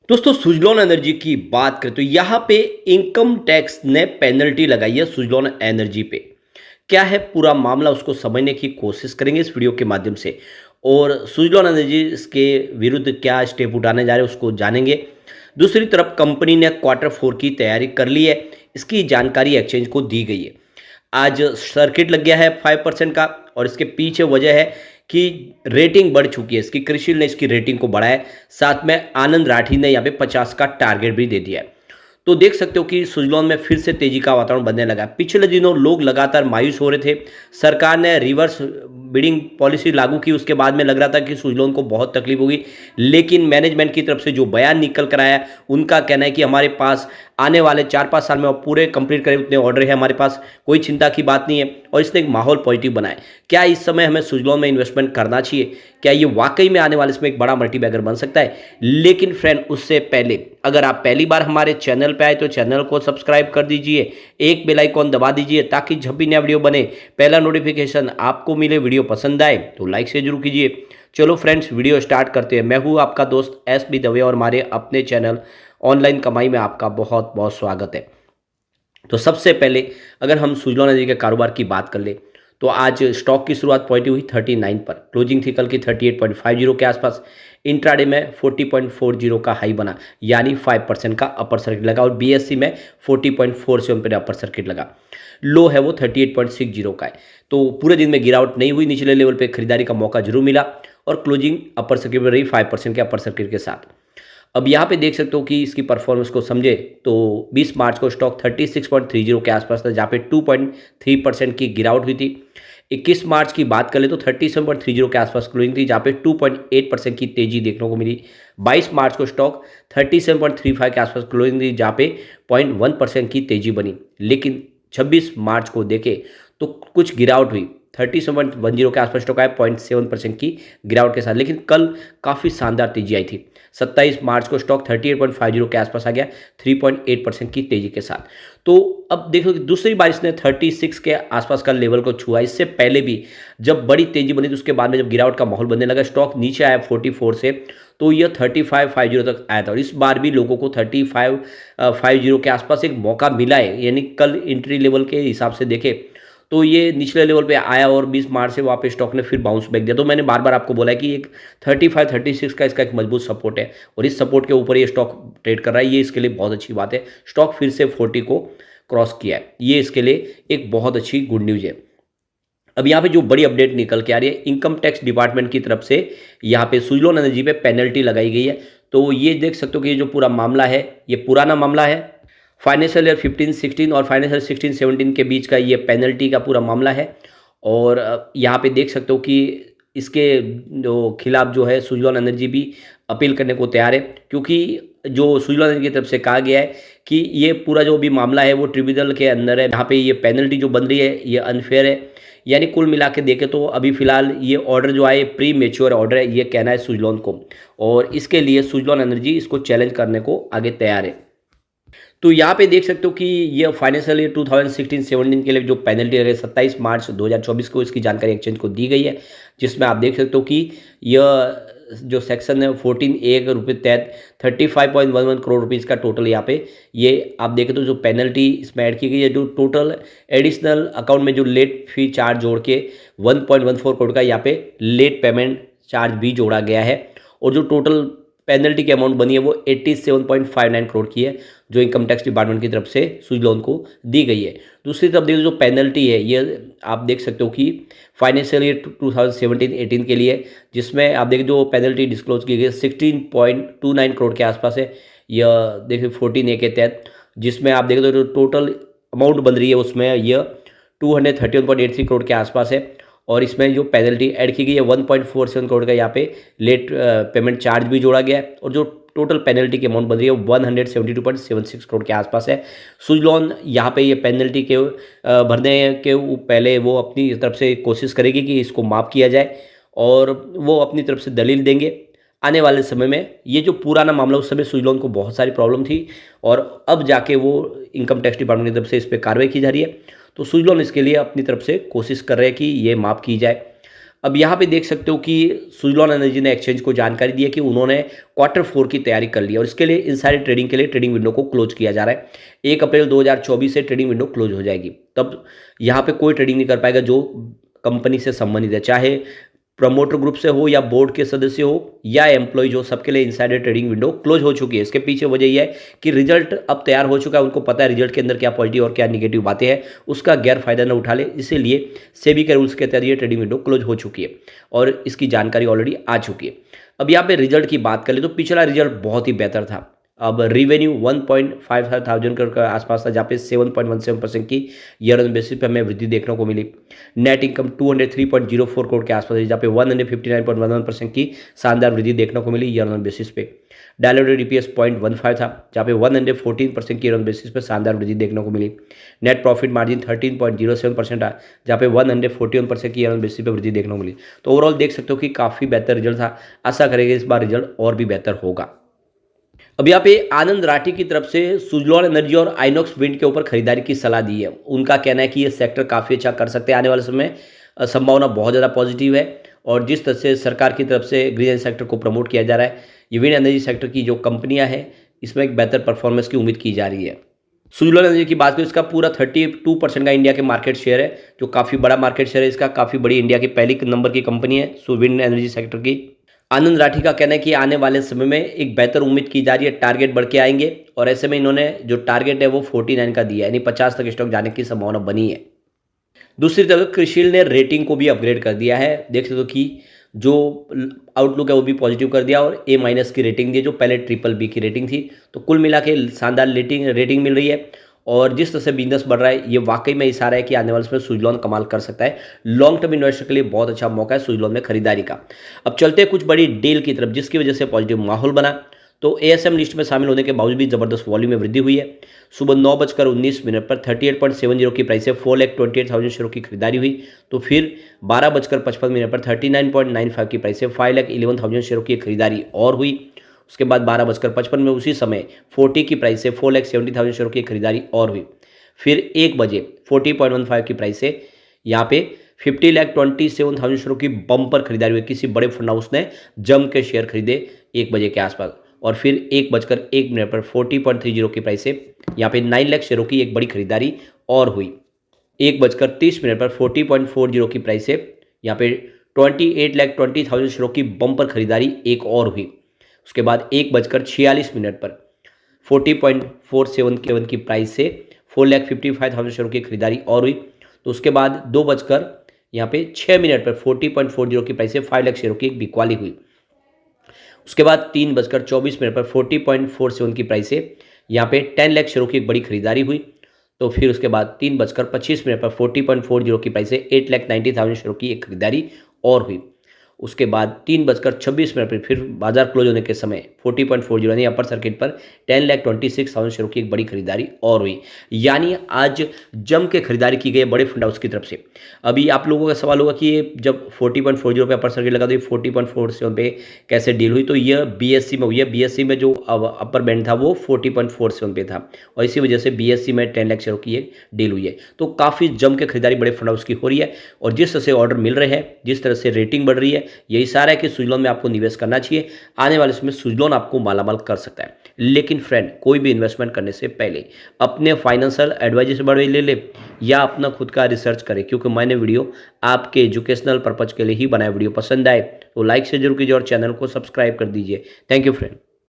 दोस्तों सुजलॉन एनर्जी की बात करें तो यहाँ पे इनकम टैक्स ने पेनल्टी लगाई है सुजलॉन एनर्जी पे। क्या है पूरा मामला उसको समझने की कोशिश करेंगे इस वीडियो के माध्यम से। और सुजलॉन एनर्जी इसके विरुद्ध क्या स्टेप उठाने जा रहे हैं उसको जानेंगे। दूसरी तरफ कंपनी ने क्वार्टर फोर की तैयारी कर ली है, इसकी जानकारी एक्सचेंज को दी गई है। आज सर्किट लग गया है 5% का और इसके पीछे वजह है कि रेटिंग बढ़ चुकी है इसकी। क्रिसिल ने इसकी रेटिंग को बढ़ाया है, साथ में आनंद राठी ने यहाँ पे 50 का टारगेट भी दे दिया है। तो देख सकते हो कि सुजलॉन में फिर से तेजी का वातावरण बनने लगा है। पिछले दिनों लोग लगातार मायूस हो रहे थे, सरकार ने रिवर्स बिडिंग पॉलिसी लागू की, उसके बाद में लग रहा था कि सुजलॉन को बहुत तकलीफ होगी। लेकिन मैनेजमेंट की तरफ से जो बयान निकल कर आया, उनका कहना है कि हमारे पास आने वाले 4-5 साल में और पूरे कंप्लीट करें उतने ऑर्डर है हमारे पास, कोई चिंता की बात नहीं है। और इसने एक माहौल पॉजिटिव बनाया। क्या इस समय हमें सुजलॉन में इन्वेस्टमेंट करना चाहिए? क्या ये वाकई में आने वाले इसमें एक बड़ा मल्टीबैगर बन सकता है? लेकिन फ्रेंड उससे पहले अगर आप पहली बार हमारे चैनल पे आए तो चैनल को सब्सक्राइब कर दीजिए, एक बेल आइकॉन दबा दीजिए ताकि जब भी नया वीडियो बने पहला नोटिफिकेशन आपको मिले। वीडियो पसंद आए तो लाइक से जरूर कीजिए। चलो फ्रेंड्स वीडियो स्टार्ट करते हैं। मैं हूँ आपका दोस्त एस बी दवे और हमारे अपने चैनल ऑनलाइन कमाई में आपका बहुत बहुत स्वागत है। तो सबसे पहले अगर हम सुजलॉन एनर्जी के कारोबार की बात कर ले तो आज स्टॉक की शुरुआत पॉजिटिव हुई 39 पर, क्लोजिंग थी कल की 38.50 के आसपास। इंट्राडे में 40.40 का हाई बना, यानी 5% का अपर सर्किट लगा। और बीएससी में 40.47 पर अपर सर्किट लगा। लो है वो 38.60 का है। तो पूरे दिन में गिरावट नहीं हुई, निचले लेवल पे खरीदारी का मौका जरूर मिला और क्लोजिंग अपर सर्किट में रही 5% के अपर सर्किट के साथ। अब यहाँ पे देख सकते हो कि इसकी परफॉर्मेंस को समझे तो 20 मार्च को स्टॉक 36.30 के आसपास था, जहाँ पे 2.3% की गिरावट हुई थी। 21 मार्च की बात करें तो 37.30 के आसपास क्लोजिंग थी, जहाँ पे 2.8% की तेजी देखने को मिली। 22 मार्च को स्टॉक 37.35 के आसपास क्लोजिंग थी, जहाँ पे 0.1% की तेजी बनी। लेकिन 26 मार्च को देखें तो कुछ गिरावट हुई, 37.10 के आसपास स्टॉक आया 0.7% की गिरावट के साथ। लेकिन कल काफ़ी शानदार तेजी आई थी। 27 मार्च को स्टॉक 38.50 के आसपास आ गया 3.8% की तेजी के साथ। तो अब देखो कि दूसरी बार इसने 36 के आसपास का लेवल को छुआ। इससे पहले भी जब बड़ी तेजी बनी तो उसके बाद में जब गिरावट का माहौल बनने लगा, स्टॉक नीचे आया 44 से, तो यह 35.50 तक आया था। और इस बार भी लोगों को 35.50 के आसपास एक मौका मिला है, यानी कल एंट्री लेवल के हिसाब से देखे तो ये निचले लेवल पे आया और 20 मार्च से वापस स्टॉक ने फिर बाउंस बैक दिया। तो मैंने बार बार आपको बोला है कि एक 35-36 का इसका एक मजबूत सपोर्ट है और इस सपोर्ट के ऊपर ये स्टॉक ट्रेड कर रहा है। ये इसके लिए बहुत अच्छी बात है। स्टॉक फिर से 40 को क्रॉस किया है, ये इसके लिए एक बहुत अच्छी गुड न्यूज़ है। अब यहाँ पे जो बड़ी अपडेट निकल के आ रही है, इनकम टैक्स डिपार्टमेंट की तरफ से यहाँ पे सुजलॉन एनर्जी पे पेनल्टी लगाई गई है। तो ये देख सकते हो कि ये जो पूरा मामला है ये पुराना मामला है। फाइनेंशियल ईयर 15-16 और फाइनेंशियल 16-17 के बीच का ये पेनल्टी का पूरा मामला है। और यहाँ पे देख सकते हो कि इसके जो खिलाफ जो है सुजलॉन एनर्जी भी अपील करने को तैयार है, क्योंकि जो सुजलॉन एनर्जी की तरफ से कहा गया है कि ये पूरा जो भी मामला है वो ट्रिब्यूनल के अंदर है। यहाँ पे ये पेनल्टी जो बन रही है ये अनफेयर है। यानी कुल मिला के देखें तो अभी फिलहाल ये ऑर्डर जो आए प्री मेच्योर ऑर्डर है, ये कहना है सुजलॉन को, और इसके लिए सुजलॉन एनर्जी इसको चैलेंज करने को आगे तैयार है। तो यहाँ पे देख सकते हो कि ये फाइनेंशियल ईयर 2016-17 के लिए जो पेनल्टी है 27 मार्च 2024 को इसकी जानकारी एक्सचेंज को दी गई है, जिसमें आप देख सकते हो कि यह जो सेक्शन है 14A के रूप में तहत 35.11 करोड़ रुपीज़ का टोटल यहाँ पे ये आप देखें तो जो पेनल्टी इसमें ऐड की गई है, जो टोटल एडिशनल अकाउंट में जो लेट फी चार्ज जोड़ के 1.14 करोड़ का यहाँ पे लेट पेमेंट चार्ज भी जोड़ा गया है। और जो टोटल पेनल्टी की अमाउंट बनी है वो 87.59 करोड़ की है, जो इनकम टैक्स डिपार्टमेंट की तरफ से सुजलॉन को दी गई है। दूसरी तरफ देखो जो पेनल्टी है ये आप देख सकते हो कि फाइनेंशियल ईयर 2017-18 के लिए, जिसमें आप देखिए जो पेनल्टी डिस्क्लोज की गई 16.29 करोड़ के आसपास है। यह देखिए 14A के तहत, जिसमें आप देखें तो जो टोटल अमाउंट बन रही है उसमें यह 231.83 करोड़ के आसपास है। और इसमें जो पेनल्टी ऐड की गई है 1.47 करोड़ का यहाँ पे लेट पेमेंट चार्ज भी जोड़ा गया है। और जो टोटल पेनल्टी की अमाउंट बन रही है 172.76 करोड़ के आसपास है। सुजलॉन यहाँ पे ये पेनल्टी के भरने के पहले वो अपनी तरफ से कोशिश करेगी कि इसको माफ़ किया जाए, और वो अपनी तरफ से दलील देंगे। आने वाले समय में ये जो पुराना मामला, उस समय सुजलॉन को बहुत सारी प्रॉब्लम थी और अब जाके वो इनकम टैक्स डिपार्टमेंट की तरफ से इस पर कार्रवाई की जा रही है। तो सुजलॉन इसके लिए अपनी तरफ से कोशिश कर रहे हैं कि ये माफ़ की जाए। अब यहाँ पे देख सकते हो कि सुजलॉन एनर्जी ने एक्सचेंज को जानकारी दी है कि उन्होंने Q4 की तैयारी कर ली है और इसके लिए इनसाइड ट्रेडिंग के लिए ट्रेडिंग विंडो को क्लोज किया जा रहा है। 1 अप्रैल 2024 से ट्रेडिंग विंडो क्लोज हो जाएगी। तब यहाँ पे कोई ट्रेडिंग नहीं कर पाएगा जो कंपनी से संबंधित है, चाहे प्रमोटर ग्रुप से हो या बोर्ड के सदस्य हो या एम्प्लॉयज हो, सबके लिए इनसाइडर ट्रेडिंग विंडो क्लोज हो चुकी है। इसके पीछे वजह यह है कि रिजल्ट अब तैयार हो चुका है, उनको पता है रिजल्ट के अंदर क्या पॉजिटिव और क्या निगेटिव बातें हैं, उसका गैर फायदा न उठा ले, इसीलिए सेबी के रूल्स के तहत ये ट्रेडिंग विंडो क्लोज हो चुकी है और इसकी जानकारी ऑलरेडी आ चुकी है। अब यहाँ पे रिजल्ट की बात कर ले तो पिछला रिजल्ट बहुत ही बेहतर था। अब रेवेन्यू 1.55 थाउजेंड करोड़ के आसपास था, जहाँ पे 7.17% की ईयर ऑन बेसिस पे हमें वृद्धि देखने को मिली। नेट इनकम 203.04 करोड़ के आसपास है, जहाँ पे 159.11% की शानदार वृद्धि देखने को मिली ईयर ऑन बेसिस पे। डायलूटेड ईपीएस 0.15 था, जहाँ पे 114% की ईयर ऑन बेसिस पे शानदार वृद्धि देखने को मिली। नेट प्रॉफिट मार्जिन 13.07% था, जहाँ पे 141% की ईयर ऑन बेसिस पे वृद्धि देखने को मिली। तो ओवरऑल देख सकते हो कि काफ़ी बेहतर रिजल्ट था। आशा करेंगे इस बार रिजल्ट और भी बेहतर होगा। अब यहाँ पे आनंद राठी की तरफ से सुजलॉन एनर्जी और आइनॉक्स विंड के ऊपर खरीदारी की सलाह दी है। उनका कहना है कि ये सेक्टर काफ़ी अच्छा कर सकते हैं आने वाले समय, संभावना बहुत ज़्यादा पॉजिटिव है। और जिस तरह से सरकार की तरफ से ग्रीन सेक्टर को प्रमोट किया जा रहा है, ये विंड एनर्जी सेक्टर की जो कंपनियां हैं इसमें एक बेहतर परफॉर्मेंस की उम्मीद की जा रही है। सुजलॉन एनर्जी की बात करें, इसका पूरा 32% का इंडिया के मार्केट शेयर है, जो काफ़ी बड़ा मार्केट शेयर है इसका, काफ़ी बड़ी इंडिया की पहली नंबर की कंपनी है विंड एनर्जी सेक्टर की। आनंद राठी का कहना है कि आने वाले समय में एक बेहतर उम्मीद की जा रही है, टारगेट बढ़ के आएंगे और ऐसे में इन्होंने जो टारगेट है वो 49 का दिया है, यानी 50 तक स्टॉक जाने की संभावना बनी है। दूसरी तरफ क्रिशिल ने रेटिंग को भी अपग्रेड कर दिया है। देख सकते हो कि जो आउटलुक है वो भी पॉजिटिव कर दिया और A- की रेटिंग दी, जो पहले BBB की रेटिंग थी। तो कुल मिला के शानदार रेटिंग मिल रही है और जिस तरह से बिजनेस बढ़ रहा है ये वाकई में इशारा है कि आने वाले समय सुजलॉन कमाल कर सकता है। लॉन्ग टर्म इन्वेस्टर के लिए बहुत अच्छा मौका है सुजलॉन में खरीदारी का। अब चलते हैं कुछ बड़ी डील की तरफ, जिसकी वजह से पॉजिटिव माहौल बना। तो ASM लिस्ट में शामिल होने के बावजूद भी जबरदस्त वॉल्यूम में वृद्धि हुई है। सुबह 9:19 पर 38.70 की प्राइस से 4,28,000 शेयरों की खरीदारी हुई। तो फिर 12:55 पर 39.95 की प्राइस से 5,11,000 शेयरों की खरीदारी और हुई। उसके बाद 12:55 में उसी समय 40 की प्राइस से 4,70,000 शेयरों की खरीदारी और हुई। फिर 1 बजे 40.15 की प्राइस से यहाँ पे 50,27,000 शेयरों की बम्पर खरीदारी हुई। किसी बड़े फंड हाउस ने जम के शेयर खरीदे 1 बजे के आसपास और फिर 1:01 पर 40.30 की प्राइस से यहाँ पे 9 लाख शेयरों की एक बड़ी खरीदारी और हुई। 1:30 पर 40.40 की प्राइस से यहाँ पे 28,20,000 शेयरों की बम्पर खरीदारी एक और हुई। उसके बाद 1:46 पर 40.47 की प्राइस से 4,55,000 शेयरों की खरीदारी और हुई। तो उसके बाद 2:06 पर 40.40 की प्राइस से 5 लाख शेयरों की एक बिकवाली हुई। उसके बाद 3:24 पर 40.47 की प्राइस से यहाँ पे 10 लाख शेयरों की एक बड़ी खरीदारी हुई। तो फिर उसके बाद 3:25 पर 40.40 की प्राइस से 8,90,000 शेयरों की एक खरीदारी और हुई। उसके बाद 3:26 पर फिर बाजार क्लोज होने के समय 40.40 यानी अपर सर्किट पर 10,26,000 शेयरों की एक बड़ी खरीदारी और हुई। यानी आज जम के खरीदारी की गई बड़े फंड हाउस की तरफ से। अभी आप लोगों का सवाल होगा कि ये जब 40.40 पे अपर सर्किट लगा तो ये 40.47 पे कैसे डील हुई। तो यह BSE में हुई है। BSE में जो अपर बैंड था वो 40.47 पे था और इसी वजह से BSE में 10 लाख शेयरों की एक डील हुई है। तो काफ़ी जम के खरीदारी बड़े फंड हाउस की हो रही है और जिस तरह से ऑर्डर मिल रहे हैं, जिस तरह से रेटिंग बढ़ रही है, यही इशारा है कि सुजलॉन में आपको निवेश करना चाहिए। आने वाले समय सुजलॉन आपको मालामाल कर सकता है। लेकिन फ्रेंड, कोई भी इन्वेस्टमेंट करने से पहले अपने फाइनेंशियल एडवाइजर से बड़े ले या अपना खुद का रिसर्च करें, क्योंकि मैंने वीडियो आपके एजुकेशनल पर्पज के लिए ही बनाया। वीडियो पसंद आए तो लाइक से जरूर कीजिए और चैनल को सब्सक्राइब कर दीजिए। Thank you friend.